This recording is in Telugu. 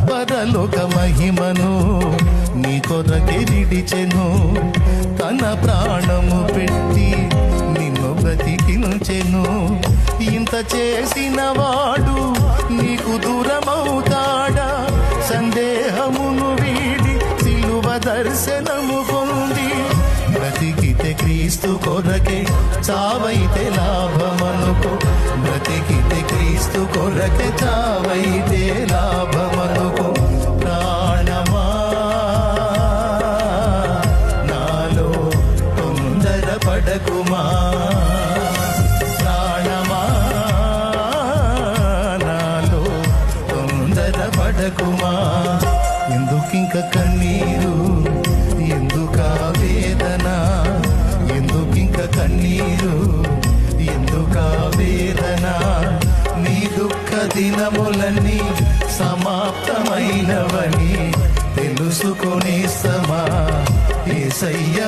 పరలోక మహిమను నీ కొరకే విడిచెను, తన ప్రాణము పెట్టి నిన్ను బ్రతికించెను. ఇంత చేసిన వాడు నీకు దూరమవుతాడా? సందేహమును వీడి సిలువ దర్శనము పొంది బ్రతికితే క్రీస్తు కొరకే, చావైతే లాభమనుకో. బ్రతికితే క్రీస్తు కొరకే, చావైతే లాభమనుకో. ప్రాణమా నాలో తొందర పడకుమా, ప్రాణమా నాలో తొందర పడకుమా. ఎందుకింక కన్నీరు, ఎందుకా వేదన, ఎందుకింక కన్నీరు, ఎందుకా వేదన. నీ దుఃఖ దినములన్నీ సమాప్తమైనవని తెలుసుకునే సమా యేసయ్య